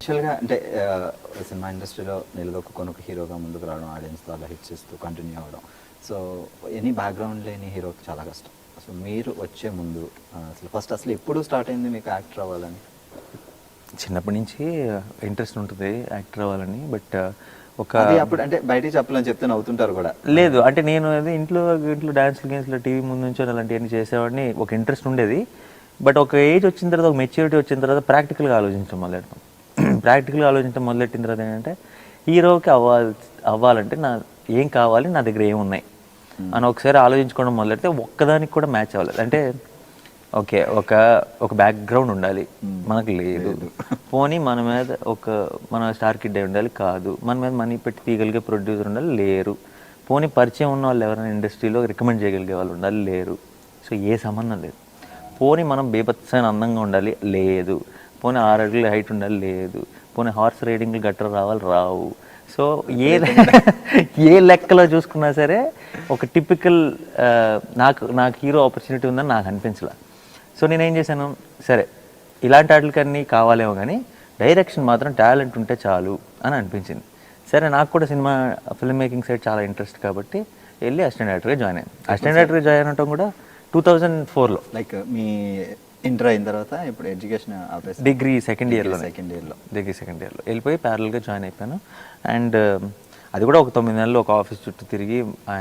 యాక్చువల్గా అంటే సినిమా ఇండస్ట్రీలో నిలదొక్కుని ఒక హీరోగా ముందుకు రావడం, ఆడియన్స్తో అలా హిట్ చేస్తూ కంటిన్యూ అవ్వడం, సో ఎనీ బ్యాక్గ్రౌండ్ లేని హీరోకి చాలా కష్టం. సో మీరు వచ్చే ముందు అసలు ఎప్పుడు స్టార్ట్ అయింది మీకు యాక్టర్ అవ్వాలని? చిన్నప్పటి నుంచి ఇంట్రెస్ట్ ఉంటుంది యాక్టర్ అవ్వాలని. బట్ ఒక అప్పుడు అంటే బయటికి చెప్పాలని చెప్తే నవ్వుతుంటారు కూడా. లేదు అంటే నేను అది ఇంట్లో డాన్స్లు గేమ్స్లో టీవీ ముందు నుంచి అలాంటివన్నీ చేసేవాడిని. ఒక ఇంట్రెస్ట్ ఉండేది. బట్ ఒక ఏజ్ వచ్చిన తర్వాత, ఒక మెచ్యూరిటీ వచ్చిన తర్వాత ప్రాక్టికల్గా ఆలోచించడం మొదలెడతాం. ప్రాక్టికల్గా ఆలోచించడం మొదలెట్టిన తర్వాత ఏంటంటే హీరోకి అవ్వాలంటే ఏం కావాలి, నా దగ్గర ఏమున్నాయి అని ఒకసారి ఆలోచించుకోవడం మొదలెడితే ఒక్కదానికి కూడా మ్యాచ్ అవ్వలేదు. అంటే ఓకే, ఒక బ్యాక్గ్రౌండ్ ఉండాలి, మనకు లేదు. పోనీ మన మీద మన స్టార్ కిడ్ అయి ఉండాలి, కాదు. మన మీద మనీ పెట్టి తీయగలిగే ప్రొడ్యూసర్ ఉండాలి, లేరు. పోనీ పరిచయం ఉన్న వాళ్ళు ఎవరైనా ఇండస్ట్రీలో రికమెండ్ చేయగలిగే వాళ్ళు ఉండాలి, లేరు. సో ఏ సంబంధం లేదు. పోనీ మనం బేబత్సైన అందంగా ఉండాలి, లేదు. పోనీ 6 అడుగుల హైట్ ఉండాలి, లేదు. పోనీ హార్స్ రైడింగ్లు గట్రా రావాలి, రావు. సో ఏ లెక్కలో చూసుకున్నా సరే ఒక టిపికల్ నాకు హీరో ఆపర్చునిటీ ఉందని నాకు అనిపించలే. సో నేనేం చేశాను, సరే ఇలాంటి వాటికన్నీ కావాలేమో కానీ డైరెక్షన్ మాత్రం టాలెంట్ ఉంటే చాలు అని అనిపించింది. సరే నాకు కూడా సినిమా ఫిల్మ్ మేకింగ్ సైడ్ చాలా ఇంట్రెస్ట్ కాబట్టి వెళ్ళి అసిస్టెంట్ డైరెక్టర్గా జాయిన్ అయ్యాను. అసిస్టెంట్ డైరెక్టర్గా జాయిన్ అవడం కూడా 2004లో. లైక్ మీ ఇంటర్ అయిన తర్వాత ఇప్పుడు ఎడ్యుకేషన్ డిగ్రీ సెకండ్ ఇయర్లో వెళ్ళిపోయి ప్యారల్గా జాయిన్ అయిపోయాను. అండ్ అది కూడా ఒక 9 నెలలు ఒక ఆఫీస్ చుట్టూ తిరిగి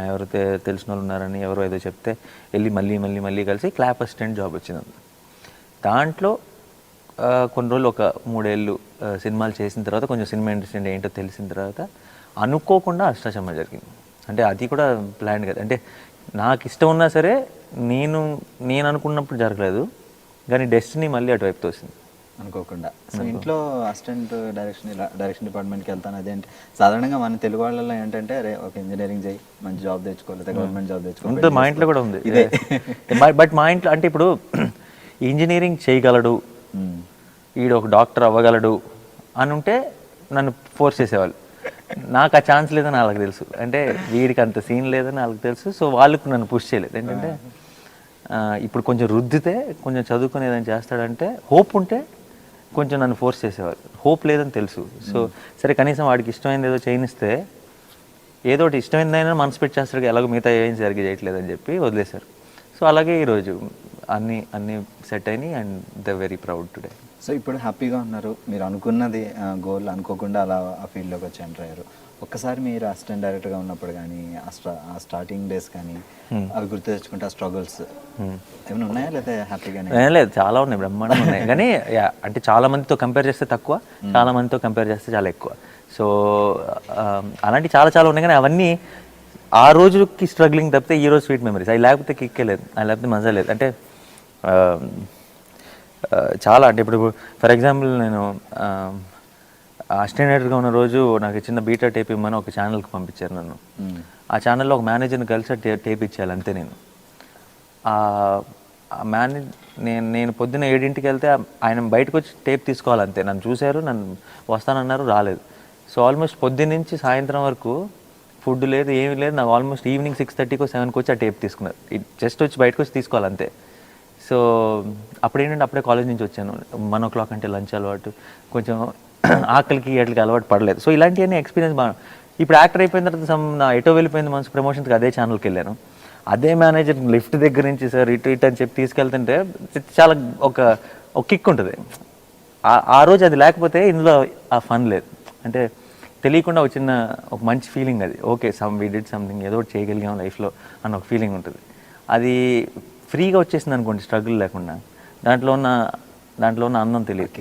ఎవరైతే తెలిసిన వాళ్ళు ఉన్నారని ఎవరో ఏదో చెప్తే వెళ్ళి మళ్ళీ కలిసి క్లాప్ అసిస్టెంట్ జాబ్ వచ్చింది. దాంట్లో కొన్ని రోజులు ఒక 3 ఏళ్ళు సినిమాలు చేసిన తర్వాత కొంచెం సినిమా ఇండస్ట్రీ అంటే ఏంటో తెలిసిన తర్వాత అనుకోకుండా అష్టాచమ్మ జరిగింది. అంటే అది కూడా ప్లాన్ కదా. అంటే నాకు ఇష్టం ఉన్నా సరే నేను అనుకున్నప్పుడు జరగలేదు, కానీ డెస్టినీ మళ్ళీ అటువైపు తోసింది అనుకోకుండా. సో ఇంట్లో అసిస్టెంట్ డైరెక్షన్ డిపార్ట్మెంట్కి వెళ్తాను. అదేంటి సాధారణంగా మన తెలుగు వాళ్ళలో ఏంటంటే ఒక ఇంజనీరింగ్ చేయి, మంచి జాబ్ తెచ్చుకోవాలి, గవర్నమెంట్ జాబ్ తెచ్చుకోవాలి. మా ఇంట్లో కూడా ఉంది ఇదే. బట్ మా ఇంట్లో అంటే ఇప్పుడు ఇంజనీరింగ్ చేయగలడు, వీడు ఒక డాక్టర్ అవ్వగలడు అని ఉంటే నన్ను ఫోర్స్ చేసేవాళ్ళు. నాకు ఆ ఛాన్స్ లేదని వాళ్ళకి తెలుసు, అంటే వీడికి అంత సీన్ లేదని వాళ్ళకి తెలుసు. సో వాళ్ళకు నన్ను పుష్ చేయలేదు. ఏంటంటే ఇప్పుడు కొంచెం రుద్దితే కొంచెం చదువుకుని ఏదైనా చేస్తాడంటే హోప్ ఉంటే కొంచెం నన్ను ఫోర్స్ చేసేవారు. హోప్ లేదని తెలుసు. సో సరే కనీసం వాడికి ఇష్టమైనది ఏదో చేయనిస్తే ఏదో ఒకటి ఇష్టమైనదైనా మనసు పెట్టి చేస్తాడు, ఎలాగో మిగతా ఏం సరిగ్గా చేయట్లేదని చెప్పి వదిలేశారు. సో అలాగే ఈరోజు అన్నీ సెట్ అయినాయి and the very proud today. So ఇప్పుడు హ్యాపీగా ఉన్నారు, మీరు అనుకున్నది గోల్ అనుకోకుండా అలా ఆ ఫీల్డ్లోకి వచ్చి ఎంటర్ అయ్యారు. ఒక్కసారి మీరు అసిస్టెంట్ డైరెక్టర్గా ఉన్నప్పుడు కానీ ఆ స్టార్టింగ్ డేస్ కానీ అవి గుర్తు తెచ్చుకుంటే ఆ స్ట్రగుల్స్ ఏమైనా ఉన్నాయా లేదా హ్యాపీగానే? లేదు, చాలా ఉన్నాయి, బ్రహ్మాండంగా ఉన్నాయి. కానీ అంటే చాలా మందితో కంపేర్ చేస్తే తక్కువ, చాలా మందితో కంపేర్ చేస్తే చాలా ఎక్కువ. సో అలాంటి చాలా ఉన్నాయి. కానీ అవన్నీ ఆ రోజుకి స్ట్రగ్లింగ్ తప్పితే ఈ రోజు స్వీట్ మెమరీస్. అవి లేకపోతే కిక్కే లేదు, అవి లేకపోతే మజా లేదు. అంటే చాలా అంటే ఇప్పుడు ఫర్ ఎగ్జాంపుల్ నేను అసిస్టెంట్ డైరెక్టర్గా ఉన్న రోజు నాకు చిన్న బీటా టేప్ ఇమ్మని ఒక ఛానల్కి పంపించారు నన్ను. ఆ ఛానల్లో ఒక మేనేజర్ని కలిసి టేప్ ఇచ్చేయాలి అంతే. నేను నేను పొద్దున్న 7 వెళ్తే ఆయన బయటకు వచ్చి టేప్ తీసుకోవాలంతే. నన్ను చూశారు, నన్ను వస్తానన్నారు, రాలేదు. సో ఆల్మోస్ట్ పొద్దున్న నుంచి సాయంత్రం వరకు ఫుడ్ లేదు, ఏమీ లేదు. నాకు ఆల్మోస్ట్ ఈవినింగ్ 6:30కో 7కో వచ్చి ఆ టేప్ తీసుకున్నారు. జస్ట్ వచ్చి బయటకు వచ్చి తీసుకోవాలంతే. సో అప్పుడు ఏంటంటే అప్పుడే కాలేజ్ నుంచి వచ్చాను. 1 o'clock అంటే లంచ్ అలవాటు, కొంచెం ఆకలికి వాటికి అలవాటు పడలేదు. సో ఇలాంటివన్నీ ఎక్స్పీరియన్స్ బాగా. ఇప్పుడు యాక్టర్ అయిపోయిన తర్వాత నా ఎటో వెళ్ళిపోయింది మనసు ప్రమోషన్స్కి, అదే ఛానల్కి వెళ్ళాను. అదే మేనేజర్ లిఫ్ట్ దగ్గర నుంచి సార్ ఇటు అని చెప్పి తీసుకెళ్తుంటే చాలా ఒక కిక్ ఉంటుంది. ఆ రోజు అది లేకపోతే ఇందులో ఆ ఫన్ లేదు. అంటే తెలియకుండా వచ్చిన ఒక మంచి ఫీలింగ్ అది. ఓకే, వీ డిడ్ సంథింగ్, ఏదో ఒకటి చేయగలిగాం లైఫ్లో అన్న ఒక ఫీలింగ్ ఉంటుంది. అది ఫ్రీగా వచ్చేసింది అనుకోండి, స్ట్రగుల్ లేకుండా. దాంట్లో ఉన్న అందం తెలియదు.